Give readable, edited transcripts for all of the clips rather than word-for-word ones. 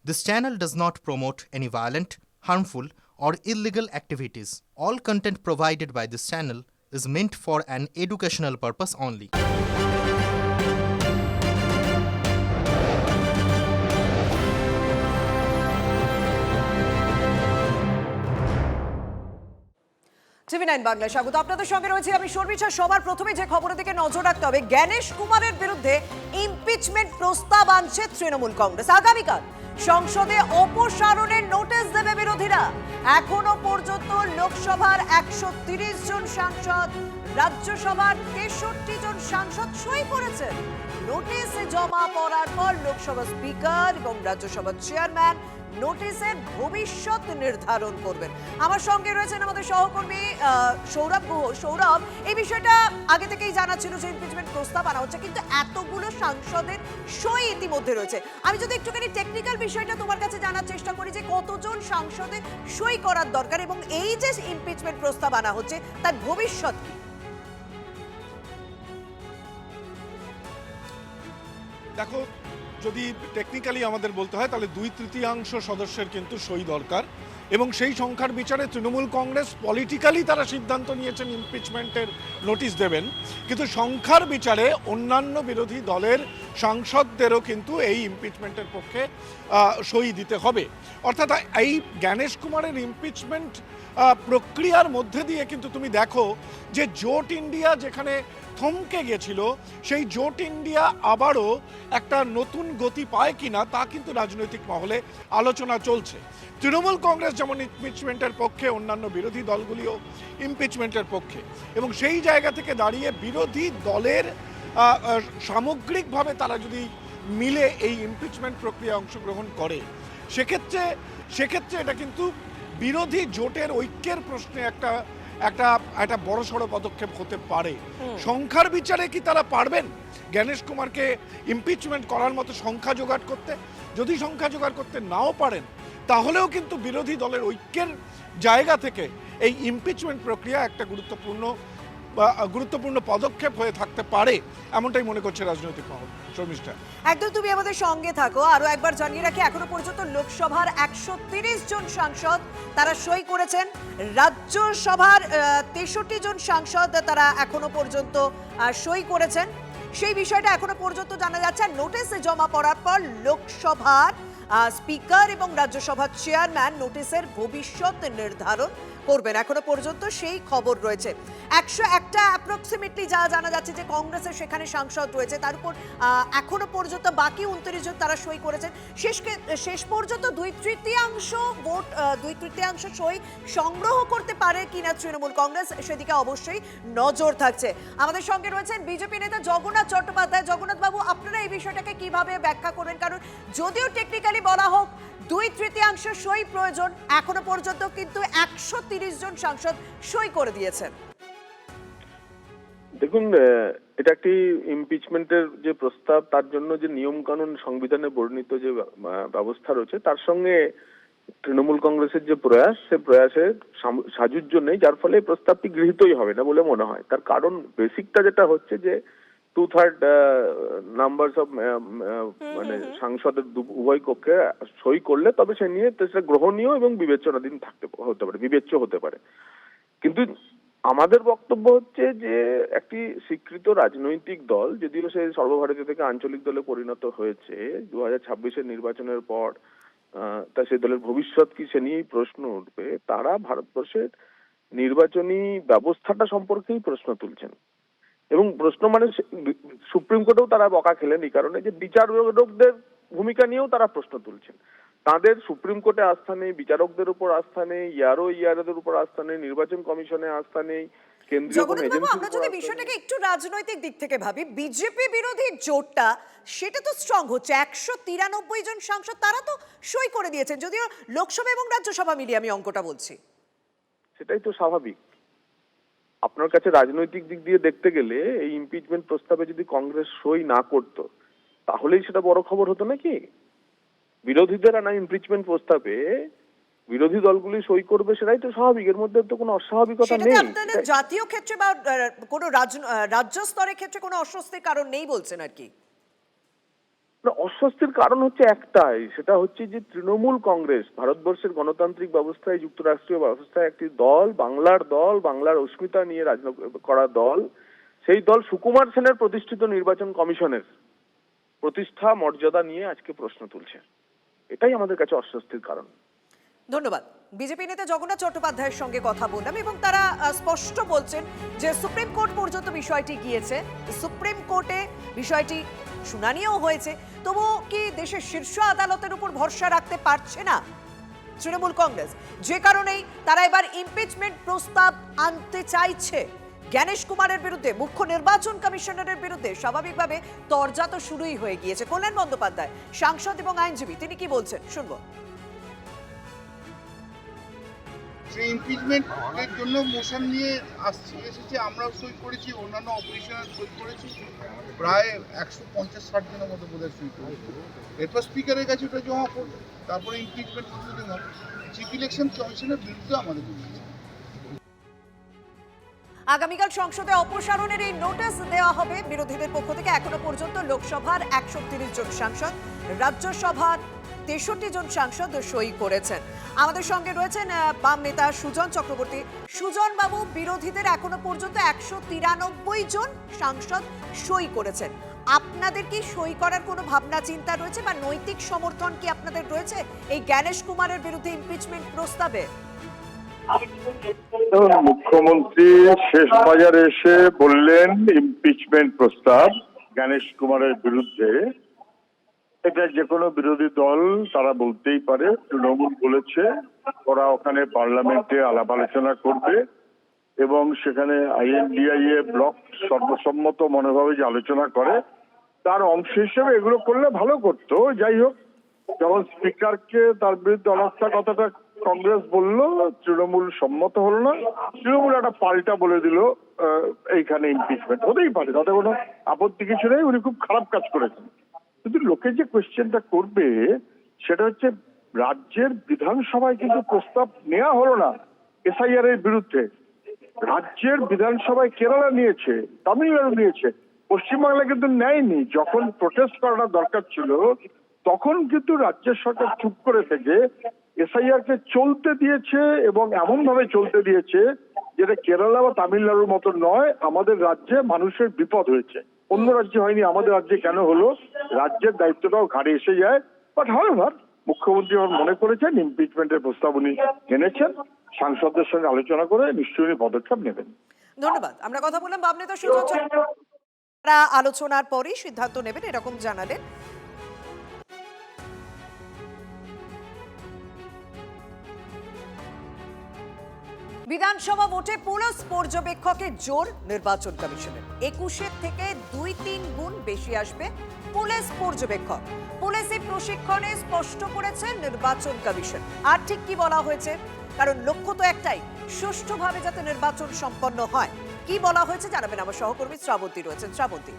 This channel does not promote any violent, harmful, or illegal activities. All content provided by this channel is meant for an educational purpose only. টিভি9 Bangla স্বাগত আপনাদের সঙ্গে রয়েছে আমি শর্মিষ্ঠা। সবার প্রথমে যে খবরের দিকে নজর রাখতে হবে, জ্ঞানেশ কুমারের বিরুদ্ধে ইমপিচমেন্ট প্রস্তাব আনছে তৃণমূল কংগ্রেস। আগামীকাল সংসদে অপসারণের নোটিশ দেবে বিরোধীরা। এখনো পর্যন্ত লোকসভার 130 জন সাংসদ, রাজ্যসভার 63 জন সাংসদ সই করেছেন। নোটিশ জমা পড়ার পর লোকসভা স্পিকার এবং রাজ্যসভার চেয়ারম্যান নোটিশের ভবিষ্যৎ নির্ধারণ করবেন। আমার সঙ্গে রয়েছেন আমাদের সহকর্মী সৌরভ গুহ। সৌরভ, এই বিষয়টা আগে থেকেই জানা ছিল যে ইমপিচমেন্ট প্রস্তাব আনা হচ্ছে, কিন্তু এতগুলো সাংসদের সই ইতিমধ্যে রয়েছে। আমি যদি একটুখানি টেকনিক্যাল বিষয়টা তোমার কাছে জানার চেষ্টা করি যে কতজন সাংসদের সই করার দরকার এবং এই যে ইমপিচমেন্ট প্রস্তাব আনা হচ্ছে তার ভবিষ্যৎ কি? দেখো, যদি টেকনিক্যালি আমাদের বলতে হয় তাহলে 2/3 সদস্যের কিন্তু সই দরকার, এবং সেই সংখ্যার বিচারে তৃণমূল কংগ্রেস পলিটিক্যালি তারা সিদ্ধান্ত নিয়েছেন ইমপিচমেন্টের নোটিশ দেবেন, কিন্তু সংখ্যার বিচারে অন্যান্য বিরোধী দলের সাংসদদেরও কিন্তু এই ইমপিচমেন্টের পক্ষে সই দিতে হবে। অর্থাৎ এই জ্ঞানেশ কুমারের ইমপিচমেন্ট প্রক্রিয়ার মধ্যে দিয়ে কিন্তু তুমি দেখো যে জোট ইন্ডিয়া যেখানে থমকে গেছিল, সেই জোট ইন্ডিয়া আবারও একটা নতুন গতি পায় কিনা তা কিন্তু রাজনৈতিক মহলে আলোচনা চলছে। তৃণমূল কংগ্রেস যেমন ইমপিচমেন্টের পক্ষে, অন্যান্য বিরোধী দলগুলিও ইমপিচমেন্টের পক্ষে, এবং সেই জায়গা থেকে দাঁড়িয়ে বিরোধী দলের সামগ্রিকভাবে তারা যদি মিলে এই ইমপিচমেন্ট প্রক্রিয়া অংশগ্রহণ করে, সেক্ষেত্রে এটা কিন্তু বিরোধী জোটের ঐক্যের প্রশ্নে একটা বড়সড় পদক্ষেপ হতে পারে। সংখ্যার বিচারে কি তারা পারবেন জ্ঞানেশ কুমারকে ইমপিচমেন্ট করার মতো সংখ্যা জোগাড় করতে? যদি সংখ্যা জোগাড় করতে নাও পারেন, তাহলেও কিন্তু বিরোধী দলের ঐক্যের জায়গা থেকে এই ইমপিচমেন্ট প্রক্রিয়া একটা গুরুত্বপূর্ণ পদক্ষেপ হয়ে থাকতে পারে, এমনটাই মনে করছে রাজনৈতিক মহল। শর্মিষ্ঠা, একদম তুমি আমাদের সঙ্গে থাকো। আরো একবার জানিয়ে রাখি, এখনো পর্যন্ত লোকসভার 130 জন সাংসদ তারা সই করেছেন। রাজ্যসভার 63 জন সাংসদ তারা এখনো পর্যন্ত সই করেছেন। সেই বিষয়টা এখনো পর্যন্ত জানা যাচ্ছে। নোটিশ জমা পড়ার পর লোকসভার স্পিকার এবং রাজ্যসভার চেয়ারম্যান নোটিশের ভবিষ্যৎ নির্ধারণ করবেন। এখনো পর্যন্ত সেই খবর রয়েছে। 101টা অ্যাপ্রক্সিমেটলি যা জানা যাচ্ছে যে কংগ্রেসের সেখানে সাংসদ রয়েছে, তার উপর এখনো পর্যন্ত বাকি 29 জন তারা সই করেছেন। শেষ পর্যন্ত 2/3 সই সংগ্রহ করতে পারে কিনা তৃণমূল কংগ্রেস, সেদিকে অবশ্যই নজর থাকছে। আমাদের সঙ্গে রয়েছেন বিজেপি নেতা জগন্নাথ চট্টোপাধ্যায়। জগন্নাথ বাবু, আপনারা এই বিষয়টাকে কিভাবে ব্যাখ্যা করবেন? কারণ যদিও টেকনিক্যালি বলা হোক 2/3 সই প্রয়োজন, এখনো পর্যন্ত কিন্তু 130 জন সাংসদ সই করে দিয়েছেন। দেখুন, এটা একটি ইমপিচমেন্টের যে প্রস্তাব, তার জন্য যে নিয়ম কানুন সংবিধানে বর্ণিত যে ব্যবস্থা রয়েছে, তার সঙ্গে তৃণমূল কংগ্রেসের যে প্রয়াস, সে প্রয়াসের সাযুজ্য নেই, যার ফলে এই প্রস্তাবটি গৃহীতই হবে না বলে মনে হয়। তার কারণ বেসিকটা যেটা হচ্ছে যে 2/3 নাম্বার অফ মানে সাংসদের উভয় কক্ষে সই করলে তবে সে নিয়ে সেটা গ্রহণীয় এবং বিবেচনাধীন হতে পারে, বিবেচ্য হতে পারে। কিন্তু আমাদের বক্তব্য হচ্ছে যে একটি স্বীকৃত রাজনৈতিক দল, যদিও সে সর্বভারতীয় থেকে আঞ্চলিক দলে পরিণত হয়েছে 2026-এর নির্বাচনের পর, তা সেই দলের ভবিষ্যৎ কি সে নিয়েই প্রশ্ন উঠবে। তারা ভারতবর্ষের নির্বাচনী ব্যবস্থাটা সম্পর্কেই প্রশ্ন তুলছেন, এবং প্রশ্ন মানে সুপ্রিম কোর্টেও তারা বকা খেলেন এই কারণে যে বিচারকদের ভূমিকা নিয়েও তারা প্রশ্ন তুলছেন। তাদের সুপ্রিম কোর্টে আস্থা নেই, বিচারকদের উপর আস্থা নেই, ইয়ারোদের উপর আস্থা নেই, নির্বাচন কমিশনে আস্থা নেই, কেন্দ্রীয় কোনো এজেন্সি। আমরা যদি বিষয়টাকে একটু রাজনৈতিক দিক থেকে ভাবি, বিজেপি বিরোধী জোটটা সেটা তো স্ট্রং হচ্ছে। 193 জন সাংসদ তারা তো সই করে দিয়েছেন, যদিও লোকসভা এবং রাজ্যসভা মিলিয়ে আমি অঙ্কটা বলছি। সেটাই তো স্বাভাবিক। আপনার কাছে রাজনৈতিক দিক দিয়ে দেখতে গেলে এই ইমপিচমেন্ট প্রস্তাবে যদি কংগ্রেস সই না করতো, তাহলেই সেটা বড় খবর হতো নাকি? বিরোধীদের আনা ইমপিচমেন্ট প্রস্তাবে বিরোধী দলগুলি সই করবে, সেটাই তো স্বাভাবিক। এর মধ্যে তো কোনো অস্বাভাবিকতা নেই। আপনাদের জাতীয় ক্ষেত্রে বা কোনো রাজ্য স্তরের ক্ষেত্রে কোনো অস্বস্তির কারণ নেই বলছেন আর কি? না, অস্বস্তির কারণ হচ্ছে একটাই, সেটা হচ্ছে যে তৃণমূল কংগ্রেস ভারতবর্ষের গণতান্ত্রিক ব্যবস্থায়, যুক্তরাষ্ট্রীয় ব্যবস্থায় একটি দল, বাংলার অস্মিতা নিয়ে রাজনীতি করা দল। সেই দল সুকুমার সেনের প্রতিষ্ঠিত নির্বাচন কমিশনের প্রতিষ্ঠা মর্যাদা নিয়ে আজকে প্রশ্ন তুলছে। এটাই আমাদের কাছে অস্বস্তির কারণ। ধন্যবাদ। বিজেপি নেতা জগন্নাথ চট্টোপাধ্যায়ের সঙ্গে কথা বললাম এবং তারা স্পষ্ট বলছেন যে সুপ্রিম কোর্ট পর্যন্ত বিষয়টি গিয়েছে, সুপ্রিম কোর্টে বিষয়টি শুনানিও হয়েছে, তবুও কি দেশের শীর্ষ আদালতের উপর ভরসা রাখতে পারছে না তৃণমূল কংগ্রেস, যে কারণেই তারা এবার ইমপিচমেন্ট প্রস্তাব আনতে চাইছে জ্ঞানেশ কুমারের বিরুদ্ধে, মুখ্য নির্বাচন কমিশনারের বিরুদ্ধে। স্বাভাবিকভাবে তরজা তো শুরুই হয়ে গিয়েছে। কল্যাণ বন্দ্যোপাধ্যায় সাংসদ এবং আইনজীবী, তিনি কি বলছেন শুনবো। সেই ইমপিচমেন্টের জন্য মোশন নিয়ে এসেছে, আমরাও সই করেছি, অন্যান্য অপোজিশনার সই করেছি, প্রায় 150-60 জনের মতো বোধহয় সই করেছি। এরপর স্পিকারের কাছে ওটা জমা পড়বে, তারপরে ইমপিচমেন্ট প্রসিডিং হবে। চিফ ইলেকশন কমিশনের বিরুদ্ধে আমাদের বিরুদ্ধে আগামীকাল সংসদে অপসারণের এই নোটিশ দেওয়া হবে বিরোধীদের পক্ষ থেকে। এখনো পর্যন্ত লোকসভার 130 জন সাংসদ, রাজ্যসভার 63 জন সাংসদ সই করেছেন। আমাদের সঙ্গে রয়েছেন বাম নেতা সুজন চক্রবর্তী। সুজন বাবু, বিরোধীদের এখনো পর্যন্ত 193 জন সাংসদ সই করেছেন। আপনাদের কি সই করার কোনো ভাবনা চিন্তা রয়েছে বা নৈতিক সমর্থন কি আপনাদের রয়েছে এই জ্ঞানেশ কুমারের বিরুদ্ধে ইমপিচমেন্ট প্রস্তাবে? মুখ্যমন্ত্রী শেষ বাজারে এসে বললেন ইমপিচমেন্ট প্রস্তাব জ্ঞানেশ কুমারের বিরুদ্ধে। এটা যে কোনো বিরোধী দল তারা বলতেই পারে। তৃণমূল বলেছে ওরা ওখানে পার্লামেন্টে আলাপ আলোচনা করবে এবং সেখানে INDIA ব্লক সর্বসম্মত মনোভাবে যে আলোচনা করে তার অংশ হিসেবে এগুলো করলে ভালো করতো। যাই হোক, যখন স্পিকারকে তার বিরুদ্ধে অনাস্থা কথাটা কংগ্রেস বলল, তৃণমূল সম্মত হলো না। তৃণমূল একটা পাল্টা বলে দিল এইখানে ইমপিচমেন্ট হতেই পারে, তাতে কোনো আপত্তি কিছু নেই, উনি খুব খারাপ কাজ করেছেন। কিন্তু লোকে যে কোয়েশ্চেনটা করবে সেটা হচ্ছে রাজ্যের বিধানসভায় কিন্তু প্রস্তাব নেওয়া হলো না SIR এর বিরুদ্ধে। রাজ্যের বিধানসভায় কেরালা নিয়েছে, তামিলনাড়ু নিয়েছে, পশ্চিমবাংলা কিন্তু নেয়নি। যখন প্রোটেস্ট করাটা দরকার ছিল তখন কিন্তু রাজ্য সরকার চুপ করে থেকে SIR কে চলতে দিয়েছে এবং এমন ভাবে চলতে দিয়েছে যেটা কেরালা বা তামিলনাড়ুর মতো নয়। আমাদের রাজ্যে মানুষের বিপদ হয়েছে, অন্য রাজ্যে হয়নি, আমাদের রাজ্যে কেন হলো? রাজ্যের দায়িত্বটাও ঘাড়ে এসে যায়। বাট হাউএভার মুখ্যমন্ত্রী আমার মনে করেছেন ইমপিচমেন্টের প্রস্তাব উনি এনেছেন, সাংসদদের সঙ্গে আলোচনা করে নিশ্চয়ই পদক্ষেপ নেবেন। ধন্যবাদ। আমরা কথা বললাম বাম নেতা সুজন চক্রবর্তী। তারা আলোচনার পরেই সিদ্ধান্ত নেবেন এরকম জানালেন। বিধানসভা ভোটে পুলিশ পর্যবেক্ষকের জোর নির্বাচন কমিশনের। 21 থেকে 2-3 গুণ বেশি আসবে পুলিশ পর্যবেক্ষক। পুলিশি প্রশিক্ষণে স্পষ্ট করেছে নির্বাচন কমিশন। আর ঠিক কি বলা হয়েছে, কারণ লক্ষ্য তো একটাই, সুষ্ঠুভাবে যাতে নির্বাচন সম্পন্ন হয়। কি বলা হয়েছে জানাবেন আমার সহকর্মী শ্রাবন্তী রয়েছেন। শ্রাবন্তী,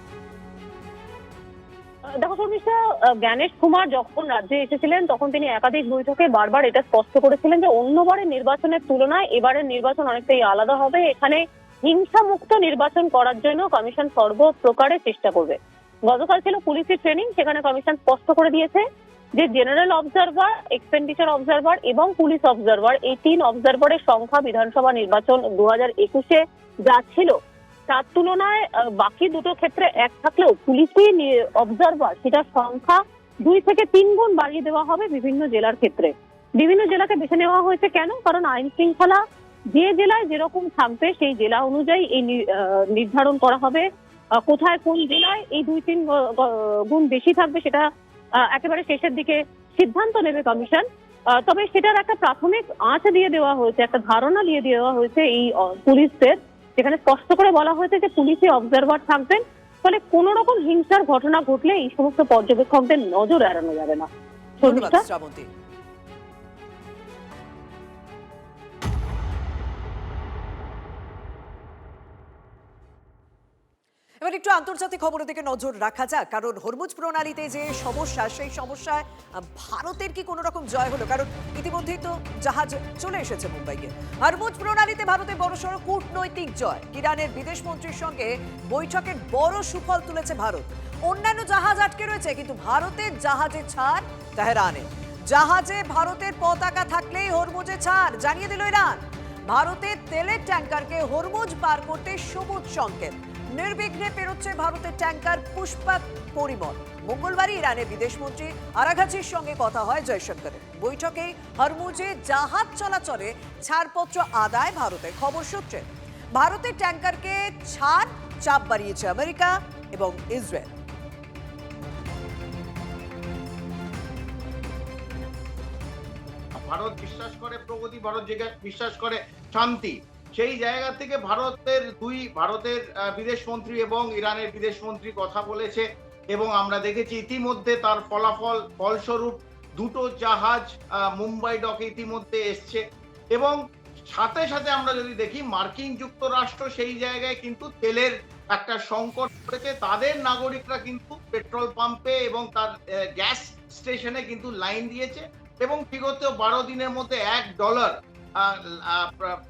দেখো শর্মিষ্ঠা, জ্ঞানেশ কুমার যখন রাজ্যে এসেছিলেন তখন তিনি একাধিক বৈঠকে বারবার এটা স্পষ্ট করেছিলেন যে অন্যবারের নির্বাচনের তুলনায় এবারের নির্বাচন অনেকটাই আলাদা হবে। এখানে হিংসামুক্ত নির্বাচন করার জন্য কমিশন সর্বপ্রকারে চেষ্টা করবে। গতকাল ছিল পুলিশি ট্রেনিং, সেখানে কমিশন স্পষ্ট করে দিয়েছে যে জেনারেল অবজারভার, এক্সপেন্ডিচার অবজারভার এবং পুলিশ অবজারভার, এই 3 অবজারভারের সংখ্যা বিধানসভা নির্বাচন 2021-এ যা ছিল তার তুলনায় বাকি দুটো ক্ষেত্রে এক থাকলেও পুলিশি অবজারভার সেটার সংখ্যা 2 থেকে 3 গুণ বাড়িয়ে দেওয়া হবে বিভিন্ন জেলার ক্ষেত্রে। বিভিন্ন জেলাকে বেছে নেওয়া হয়েছে কেন? কারণ আইন শৃঙ্খলা যে জেলায় যেরকম থাকবে সেই জেলা অনুযায়ী এই নির্ধারণ করা হবে কোথায় কোন জেলায় এই 2-3 গুণ বেশি থাকবে সেটা একেবারে শেষের দিকে সিদ্ধান্ত নেবে কমিশন। তবে সেটার একটা প্রাথমিক আঁচ দিয়ে দেওয়া হয়েছে, একটা ধারণা দিয়ে দেওয়া হয়েছে এই পুলিশদের, যেখানে স্পষ্ট করে বলা হয়েছে যে পুলিশি অবজারভার থাকবেন, ফলে কোনো রকম হিংসার ঘটনা ঘটলে এই সমস্ত পর্যবেক্ষকদের নজর এড়ানো যাবে না। ধন্যবাদ শ্রাবন্তী। এবার একটু আন্তর্জাতিক খবরের দিকে নজর রাখা যাক, কারণ হরমুজ প্রণালীতে যে সমস্যা, সেই সমস্যায় ভারতের কি কোনো রকম জয় হলো? কারণ ইতিমধ্যেই তো জাহাজ চলে এসেছে মুম্বাইকে। হরমুজ প্রণালীতে ভারতের বড়সড় কূটনৈতিক জয়। ইরানের বিদেশ মন্ত্রীর সঙ্গে বৈঠকের বড় সুফল তুলেছে ভারত। অন্যান্য জাহাজ আটকে রয়েছে, কিন্তু ভারতের জাহাজে ছাড় তেহরানে। জাহাজে ভারতের পতাকা থাকলেই হরমুজে ছাড়, জানিয়ে দিল ইরান। ভারতের তেলের ট্যাঙ্কারকে হরমুজ পার করতে সবুজ সংকেত। নির্বিঘ্নে পেরোচ্ছে ভারতের ট্যাঙ্কার পুষ্পক পরিমল। মঙ্গলবারই ইরানের বিদেশমন্ত্রী আরাঘাচির সঙ্গে কথা হয় জয়শঙ্করের। বৈঠকে হরমুজে জাহাজ চলাচলে ছাড়পত্র আদায় ভারতের। খবর সূত্রে ভারতের ট্যাঙ্কারকে ছাড় চাপ বাড়িয়েছে আমেরিকা এবং ইসরায়েল। ভারত বিশ্বাস করে প্রগতি, ভারত বিশ্বাস করে শান্তি। সেই জায়গা থেকে ভারতের বিদেশমন্ত্রী এবং ইরানের বিদেশমন্ত্রী কথা বলেছে এবং আমরা দেখেছি ইতিমধ্যে তার ফলস্বরূপ দুটো জাহাজ মুম্বাই ডকে ইতিমধ্যে এসছে এবং সাথে সাথে আমরা যদি দেখি মার্কিন যুক্তরাষ্ট্র সেই জায়গায় কিন্তু তেলের একটা সংকট করেছে। তাদের নাগরিকরা কিন্তু পেট্রোল পাম্পে এবং তার গ্যাস স্টেশনে কিন্তু লাইন দিয়েছে এবং বিগত 12 দিনের মধ্যে $1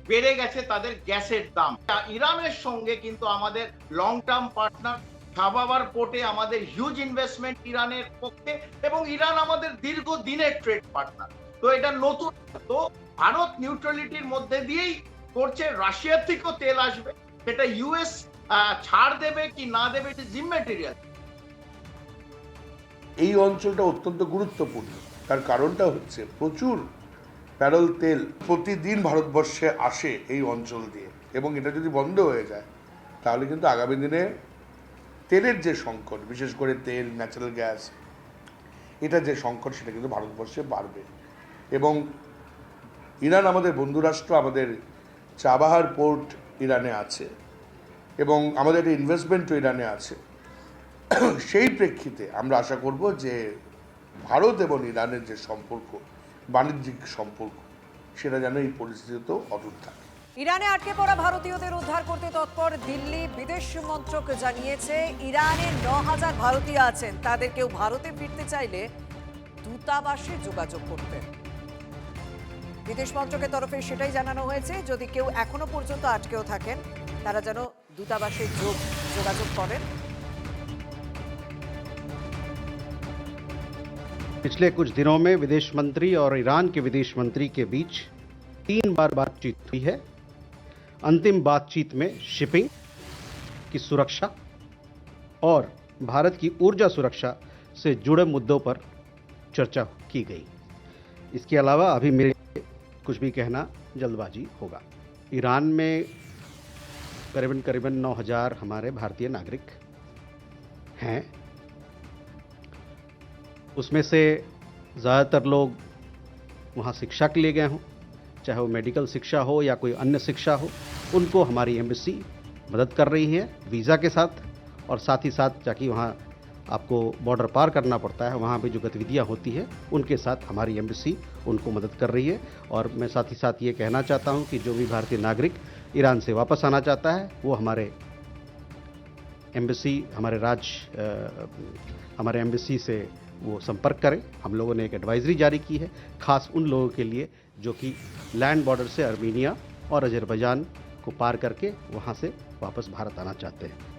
বেড়ে গেছে তাদের গ্যাসের দাম। ইরানের সঙ্গে কিন্তু আমাদের লং টার্ম পার্টনার, সাবাবার পোর্টে আমাদের হিউজ ইনভেস্টমেন্ট ইরানের পক্ষে এবং ইরান আমাদের দীর্ঘদিনের ট্রেড পার্টনার। তো এটা নতুন, তো ভারত নিউট্রালিটির মধ্যে দিয়েই করছে। রাশিয়ার থেকেও তেল আসবে, সেটা ইউএস ছাড় দেবে কি না দেবে এটা ইম্যাটেরিয়াল। এই অঞ্চলটা অত্যন্ত গুরুত্বপূর্ণ, তার কারণটা হচ্ছে প্রচুর ব্যারেল তেল প্রতিদিন ভারতবর্ষে আসে এই অঞ্চল দিয়ে এবং এটা যদি বন্ধ হয়ে যায় তাহলে কিন্তু আগামী দিনে তেলের যে সংকট, বিশেষ করে তেল, ন্যাচারাল গ্যাস, এটা যে সংকট সেটা কিন্তু ভারতবর্ষে বাড়বে। এবং ইরান আমাদের বন্ধুরাষ্ট্র, আমাদের চাবাহার পোর্ট ইরানে আছে এবং আমাদের একটা ইনভেস্টমেন্টও ইরানে আছে। সেই প্রেক্ষিতে আমরা আশা করব যে ভারত এবং ইরানের যে সম্পর্ক, বাণিজ্যিক সম্পর্ক, সেটা যেন এই পরিস্থিতিতেও অটুট থাকে। ইরানে আটকে পড়া ভারতীয়দের উদ্ধার করতে তৎপর দিল্লি। বিদেশ মন্ত্রক জানিয়েছে ইরানে 9000 ভারতীয় আছেন, তাদের কেউ ভারতে ফিরতে চাইলে দূতাবাসে যোগাযোগ করতে। বিদেশ মন্ত্রকের তরফে সেটাই জানানো হয়েছে, যদি কেউ এখনো পর্যন্ত আটকেও থাকেন তারা যেন দূতাবাসে যোগাযোগ করেন। पिछले कुछ दिनों में विदेश मंत्री और ईरान के विदेश मंत्री के बीच 3 बार बातचीत हुई है। अंतिम बातचीत में शिपिंग की सुरक्षा और भारत की ऊर्जा सुरक्षा से जुड़े मुद्दों पर चर्चा की गई। इसके अलावा अभी मेरे कुछ भी कहना जल्दबाजी होगा। ईरान में करीबन 9000 हमारे भारतीय नागरिक हैं। उसमें से ज़्यादातर लोग वहाँ शिक्षा के लिए गए हों, चाहे वो मेडिकल शिक्षा हो या कोई अन्य शिक्षा हो, उनको हमारी एम्बेसी मदद कर रही है वीज़ा के साथ। और साथ ही साथ जाकि वहाँ आपको बॉर्डर पार करना पड़ता है, वहाँ भी जो गतिविधियाँ होती है उनके साथ हमारी एम्बेसी उनको मदद कर रही है। और मैं साथ ही साथ ये कहना चाहता हूँ कि जो भी भारतीय नागरिक ईरान से वापस आना चाहता है वो हमारे एम्बेसी, हमारे एम्बेसी से वो संपर्क करें। हम लोगों ने एक एडवाइजरी जारी की है खास उन लोगों के लिए जो कि लैंड बॉर्डर से आर्मीनिया और अजरबैजान को पार करके वहाँ से वापस भारत आना चाहते हैं।